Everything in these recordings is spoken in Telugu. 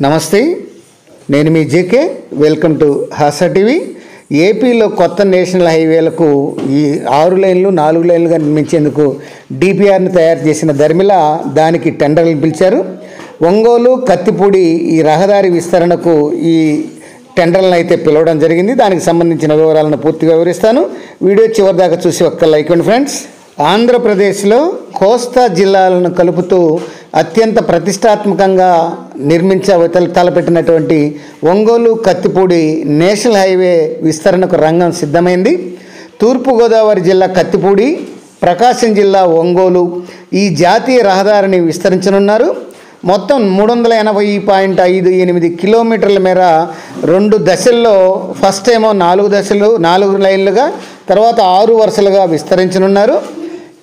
నమస్తే, నేను మీ JK. Welcome to Hasa TV. ఏపీలో కొత్త నేషనల్ హైవేలకు ఈ 6 లైన్లు 4 లైన్లుగా నిర్మించేందుకు డిపిఆర్ని తయారు చేసిన ధర్మిల దానికి టెండర్లు పిలిచారు. ఒంగోలు కత్తిపూడి ఈ రహదారి విస్తరణకు ఈ టెండర్లను అయితే పిలవడం జరిగింది. దానికి సంబంధించిన వివరాలను పూర్తిగా వివరిస్తాను. వీడియో చివరి దాకా చూసి ఒక్క లైక్ ఇవ్వండి ఫ్రెండ్స్. ఆంధ్రప్రదేశ్లో కోస్తా జిల్లాలను కలుపుతూ అత్యంత ప్రతిష్టాత్మకంగా తలపెట్టినటువంటి ఒంగోలు కత్తిపూడి నేషనల్ హైవే విస్తరణకు రంగం సిద్ధమైంది. తూర్పుగోదావరి జిల్లా కత్తిపూడి, ప్రకాశం జిల్లా ఒంగోలు ఈ జాతీయ రహదారిని విస్తరించనున్నారు. మొత్తం 380.58 కిలోమీటర్ల మేర 2 దశల్లో, ఫస్ట్ ఏమో 4 లైన్లుగా, తర్వాత 6 వరుసలుగా విస్తరించనున్నారు.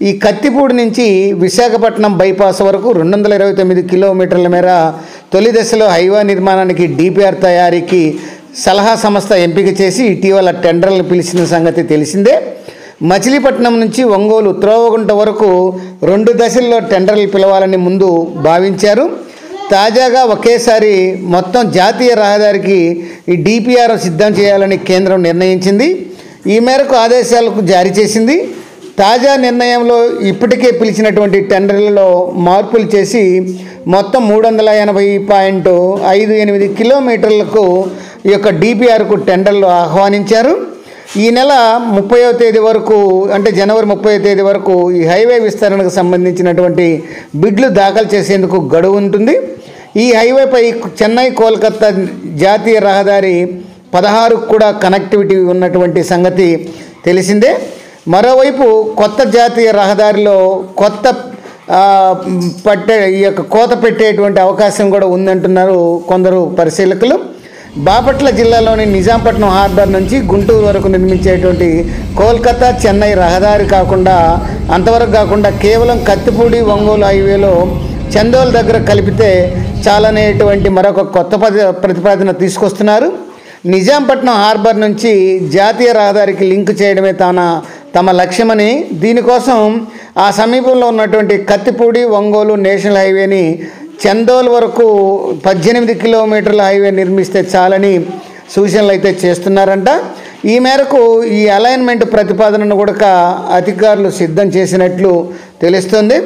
ఈ కత్తిపూడి నుంచి విశాఖపట్నం బైపాస్ వరకు 229 కిలోమీటర్ల మేర తొలి దశలో హైవే నిర్మాణానికి డిపిఆర్ తయారీకి సలహా సంస్థ ఎంపిక చేసి ఇటీవల టెండర్లను పిలిచిన సంగతి తెలిసిందే. మచిలీపట్నం నుంచి ఒంగోలు త్రోవగుంట వరకు 2 దశల్లో టెండర్లు పిలవాలని ముందు భావించారు. తాజాగా ఒకేసారి మొత్తం జాతీయ రహదారికి ఈ డిపిఆర్ సిద్ధం చేయాలని కేంద్రం నిర్ణయించింది. ఈ మేరకు ఆదేశాలకు జారీ చేసింది. తాజా నిర్ణయంలో ఇప్పటికే పిలిచినటువంటి టెండర్లలో మార్పులు చేసి మొత్తం 380.58 కిలోమీటర్లకు ఈ యొక్క డిపిఆర్కు టెండర్లు ఆహ్వానించారు. ఈ నెల 30వ తేదీ వరకు, అంటే జనవరి 30వ తేదీ వరకు ఈ హైవే విస్తరణకు సంబంధించినటువంటి బిడ్లు దాఖలు చేసేందుకు గడువు ఉంటుంది. ఈ హైవేపై చెన్నై కోల్కతా జాతీయ రహదారి 16 కూడా కనెక్టివిటీ ఉన్నటువంటి సంగతి తెలిసిందే. మరోవైపు కొత్త జాతీయ రహదారిలో కోత పెట్టేటువంటి అవకాశం కూడా ఉందంటున్నారు కొందరు పరిశీలకులు. బాపట్ల జిల్లాలోని నిజాంపట్నం హార్బర్ నుంచి గుంటూరు వరకు నిర్మించేటువంటి కోల్కతా చెన్నై రహదారి అంతవరకు కాకుండా కేవలం కత్తిపూడి ఒంగోలు హైవేలో చందోల్ దగ్గర కలిపితే చాలనేటువంటి మరొక కొత్త ప్రతిపాదన తీసుకొస్తున్నారు. నిజాంపట్నం హార్బర్ నుంచి జాతీయ రహదారికి లింక్ చేయడమే తమ లక్ష్యమని, దీనికోసం ఆ సమీపంలో ఉన్నటువంటి కత్తిపూడి ఒంగోలు నేషనల్ హైవేని చందోల్ వరకు 18 కిలోమీటర్ల హైవే నిర్మిస్తే చాలని సూచనలు అయితే చేస్తున్నారంట. ఈ మేరకు ఈ అలైన్మెంట్ ప్రతిపాదనను కూడా అధికారులు సిద్ధం చేసినట్లు తెలుస్తుంది.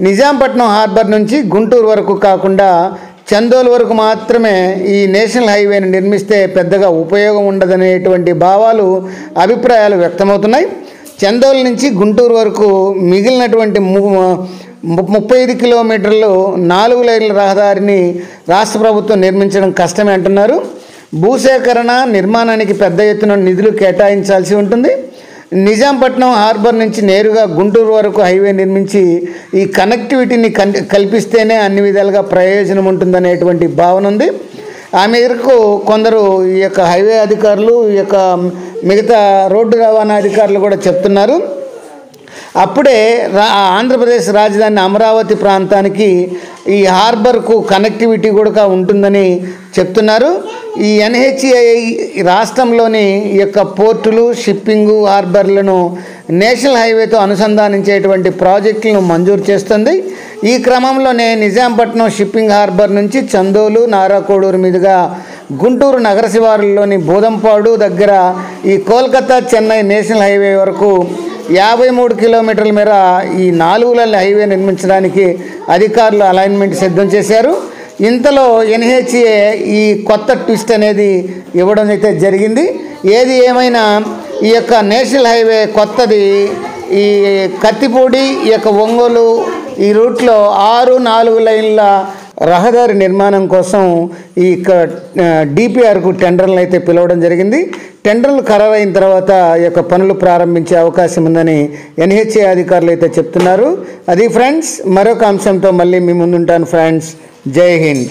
నిజాంపట్నం హార్బర్ నుంచి గుంటూరు వరకు కాకుండా చందోల్ వరకు మాత్రమే ఈ నేషనల్ హైవేని నిర్మిస్తే పెద్దగా ఉపయోగం ఉండదనేటువంటి అభిప్రాయాలు వ్యక్తమవుతున్నాయి. చందోల్ నుంచి గుంటూరు వరకు మిగిలినటువంటి 35 కిలోమీటర్లు 4 లైన్ల రహదారిని రాష్ట్ర ప్రభుత్వం నిర్మించడం కష్టమే అంటున్నారు. భూసేకరణ నిర్మాణానికి పెద్ద ఎత్తున నిధులు కేటాయించాల్సి ఉంటుంది. నిజాంపట్నం హార్బర్ నుంచి నేరుగా గుంటూరు వరకు హైవే నిర్మించి ఈ కనెక్టివిటీని కల్పిస్తేనే అన్ని విధాలుగా ప్రయోజనం ఉంటుందనేటువంటి భావన ఉంది. ఆ మేరకు కొందరు ఈ యొక్క హైవే అధికారులు, ఈ యొక్క మిగతా రోడ్డు రవాణా అధికారులు కూడా చెప్తున్నారు. అప్పుడే ఆంధ్రప్రదేశ్ రాజధాని అమరావతి ప్రాంతానికి ఈ హార్బర్కు కనెక్టివిటీ కూడా ఉంటుందని చెప్తున్నారు. ఈ ఎన్హెచ్ఏఐ రాష్ట్రంలోని ఈ యొక్క పోర్టులు, షిప్పింగు, హార్బర్లను నేషనల్ హైవేతో అనుసంధానించేటువంటి ప్రాజెక్టులను మంజూరు చేస్తుంది. ఈ క్రమంలోనే నిజాంపట్నం షిప్పింగ్ హార్బర్ నుంచి చందోలు, నారాకోడూరు మీదుగా గుంటూరు నగర శివారుల్లోని బోదంపాడు దగ్గర ఈ కోల్కతా చెన్నై నేషనల్ హైవే వరకు 53 కిలోమీటర్ల మేర ఈ 4 లైన్ల హైవే నిర్మించడానికి అధికారులు అలైన్మెంట్ సిద్ధం చేశారు. ఇంతలో ఎన్హెచ్ఏ ఈ కొత్త ట్విస్ట్ అనేది ఇవ్వడం అయితే జరిగింది. ఏది ఏమైనా ఈ యొక్క నేషనల్ హైవే కొత్తది ఈ కత్తిపూడి, ఈ యొక్క ఒంగోలు ఈ రూట్లో 4 లైన్ల రహదారి నిర్మాణం కోసం ఈ డిపిఆర్కు టెండర్లు అయితే పిలవడం జరిగింది. టెండర్లు ఖరారైన తర్వాత ఈ యొక్క పనులు ప్రారంభించే అవకాశం ఉందని ఎన్హెచ్ఏ అధికారులు అయితే చెప్తున్నారు. అది ఫ్రెండ్స్, మరొక అంశంతో మళ్ళీ మీ ముందుంటాను ఫ్రెండ్స్. జై హింద్.